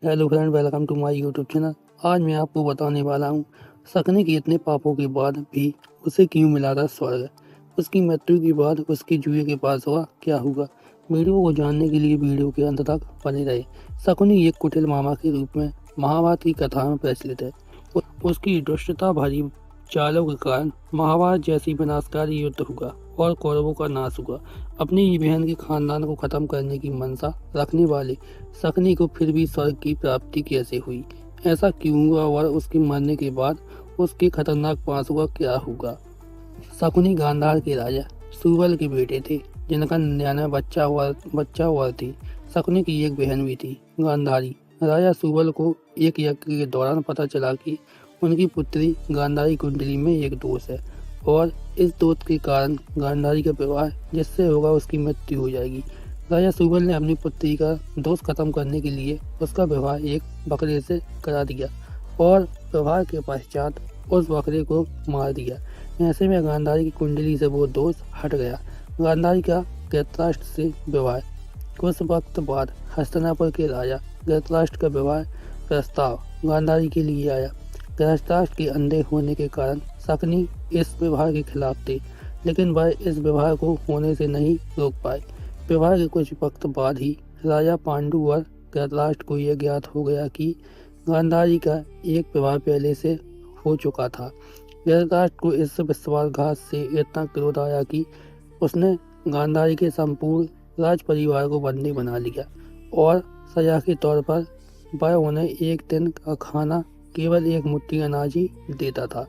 Hello friend, welcome to my YouTube channel. आज मैं आपको बताने वाला हूँ शकुनी के इतने पापों के बाद भी उसे क्यों मिला था स्वर्ग। उसकी मृत्यु के बाद उसके जुए के पास हुआ क्या हुआ। वीडियो को जानने के लिए वीडियो के अंत तक बने रहे। शकुनी एक कुटिल मामा के रूप में महाभारत की कथा में प्रचलित है। उसकी दुष्टता भरी चालों के कारण महाभारत जैसी विनाशकारी युद्ध हुआ और कौरवों का नाश हुआ। अपनी ही बहन के खानदान को खत्म करने की मंशा रखने वाले शकुनी को फिर भी स्वर्ग की प्राप्ति कैसे हुई, ऐसा क्यों हुआ और उसके मरने के बाद उसके खतरनाक पांसों का क्या होगा। शकुनी गांधार के राजा सुबल के बेटे थे, जिनका 99 बच्चा हुआ थी। शकुनी की एक बहन भी थी, गांधारी। राजा सुबल को एक यज्ञ के दौरान पता चला कि उनकी पुत्री गांधारी कुंडली में एक दोष है और इस दोष के कारण गांधारी का विवाह जिससे होगा उसकी मृत्यु हो जाएगी। राजा सुबल ने अपनी पुत्री का दोष खत्म करने के लिए उसका विवाह एक बकरे से करा दिया और विवाह के पश्चात उस बकरे को मार दिया। ऐसे में गांधारी की कुंडली से वो दोष हट गया। गांधारी का धृतराष्ट्र से विवाह। कुछ वक्त बाद हस्तिनापुर के राजा धृतराष्ट्र का विवाह प्रस्ताव गांधारी के लिए आया। धृतराष्ट्र के अंधे होने के कारण शकुनी इस विवाह के खिलाफ थे, लेकिन वह इस विवाह को होने से नहीं रोक पाए। विवाह के कुछ वक्त बाद ही राजा पांडु और धृतराष्ट्र को यह ज्ञात हो गया कि गांधारी का एक विवाह पहले से हो चुका था। धृतराष्ट्र को इस विश्वासघात से इतना क्रोध आया कि उसने गांधारी के संपूर्ण राज परिवार को बंदी बना लिया और सजा के तौर पर वह उन्हें एक दिन का खाना केवल एक मुट्ठी अनाज ही देता था।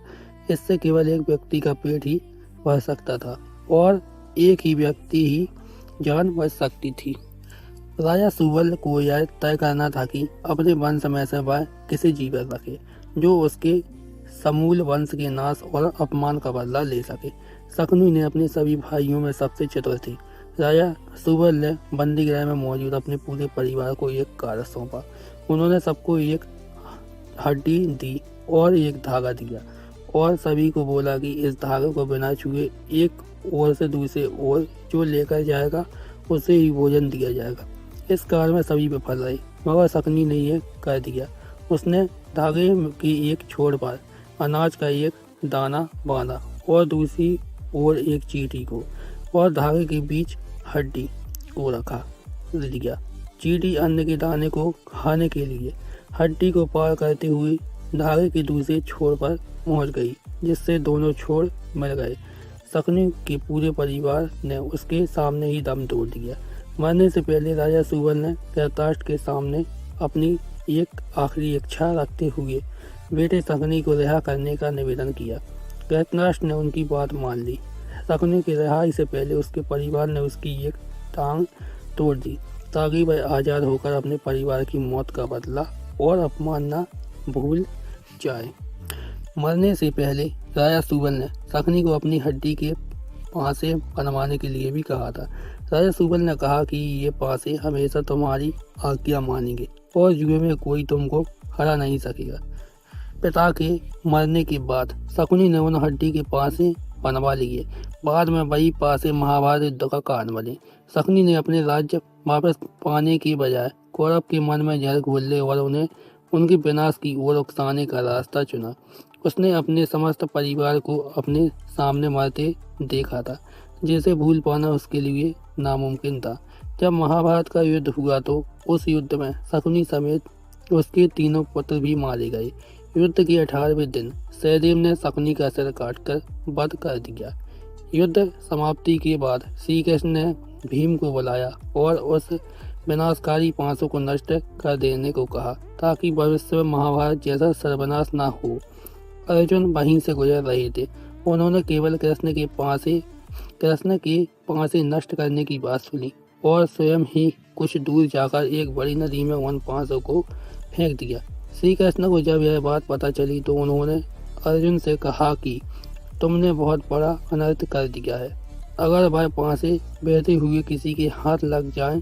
इससे केवल एक व्यक्ति का पेट ही भर सकता था और एक ही व्यक्ति ही जान बच सकती थी। राजा सुबल को यह तय करना था कि अपने वंश में से वह किसे जीवित रखे जो उसके समूल वंश के नाश और अपमान का बदला ले सके। शकुनी ने अपने सभी भाइयों में सबसे चतुर थे। राजा सुबल ने बंदी गृह में मौजूद अपने पूरे परिवार को एक कार्य सौंपा। उन्होंने सबको एक हड्डी दी और एक धागा दिया और सभी को बोला कि इस धागे को बिना छुए एक ओर से दूसरे ओर जो लेकर जाएगा उसे ही भोजन दिया जाएगा। इस कार्य में सभी विफल रहे, मगर शकुनी ने यह कर दिया। उसने धागे की एक छोर पर अनाज का एक दाना बांधा और दूसरी ओर एक चींटी को और धागे के बीच हड्डी को रखा दिया। चींटी अन्न के दाने को खाने के लिए हड्डी को पार करते हुए धागे के दूसरे छोर पर पहुंच गई, जिससे दोनों छोर मिल गए। शकुनी के पूरे परिवार ने उसके सामने ही दम तोड़ दिया। मरने से पहले राजा सुबल ने धृतराष्ट्र के सामने अपनी एक आखिरी इच्छा रखते हुए बेटे शकुनी को रिहा करने का निवेदन किया। धृतराष्ट्र ने उनकी बात मान ली। शकुनी की रिहाई से पहले उसके परिवार ने उसकी एक टांग तोड़ दी ताकि वह आज़ाद होकर अपने परिवार की मौत का बदला और अपमान न भूल जाए। मरने से पहले राजा सुबल ने शकुनी को अपनी हड्डी के पासे बनवाने के लिए भी कहा था। राजा सुबल ने कहा कि ये पासे हमेशा तुम्हारी आज्ञा मानेंगे और जुए में कोई तुमको हरा नहीं सकेगा। पिता के मरने के बाद शकुनी ने उन हड्डी के पासे बनवा लिए। बाद में वही पासे महाभारत युद्ध का कारण बने। शकुनी ने अपने राज्य वापस पाने के बजाय कौरव के मन में जहर घोल ले और उन्हें उनके विनाश की ओर उकसाने का रास्ता चुना। उसने अपने समस्त परिवार को अपने सामने मरते देखा था, जिसे भूल पाना उसके लिए नामुमकिन था। जब महाभारत का युद्ध हुआ तो उस युद्ध में शकुनी समेत उसके तीनों पुत्र भी मारे गए। युद्ध के 18वें दिन सहदेव ने शकुनी का सिर काटकर वध कर दिया। युद्ध समाप्ति के बाद श्री कृष्ण ने भीम को बुलाया और उस विनाशकारी पांसों को नष्ट कर देने को कहा ताकि भविष्य में महाभारत जैसा सर्वनाश न हो। अर्जुन वहीं से गुजर रहे थे। उन्होंने केवल कृष्ण के पांसे नष्ट करने की बात सुनी और स्वयं ही कुछ दूर जाकर एक बड़ी नदी में उन पांसों को फेंक दिया। श्री कृष्ण को जब यह बात पता चली तो उन्होंने अर्जुन से कहा कि तुमने बहुत बड़ा अनर्थ कर दिया है। अगर वह पांसे बहते हुए किसी के हाथ लग जाएं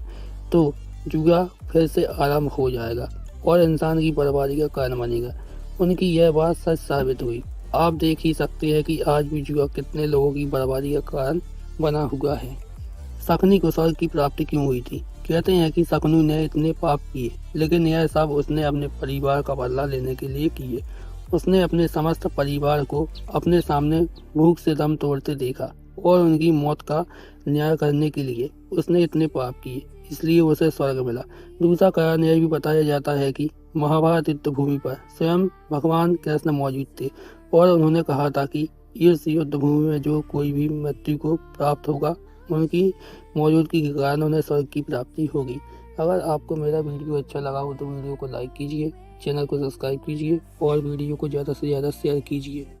तो जुआ फिर से आरंभ हो जाएगा और इंसान की बर्बादी का कारण बनेगा। उनकी यह बात सच साबित हुई। आप देख ही सकते हैं कि आज भी जुआ कितने लोगों की बर्बादी का कारण बना हुआ है। शकुनी को स्वर्ग की प्राप्ति क्यों हुई थी? कहते हैं कि शकुनी ने इतने पाप किए, लेकिन यह सब उसने अपने परिवार का बदला लेने के लिए किए। उसने अपने समस्त परिवार को अपने सामने भूख से दम तोड़ते देखा और उनकी मौत का न्याय करने के लिए उसने इतने पाप किए, इसलिए उसे स्वर्ग मिला। दूसरा कारण यह भी बताया जाता है कि महाभारत युद्ध भूमि पर स्वयं भगवान कृष्ण मौजूद थे और उन्होंने कहा था कि इस युद्ध भूमि में जो कोई भी मृत्यु को प्राप्त होगा, उनकी मौजूदगी के कारण उन्हें स्वर्ग की प्राप्ति होगी। अगर आपको मेरा वीडियो अच्छा लगा हो तो वीडियो को लाइक कीजिए, चैनल को सब्सक्राइब कीजिए और वीडियो को ज़्यादा से ज़्यादा शेयर कीजिए।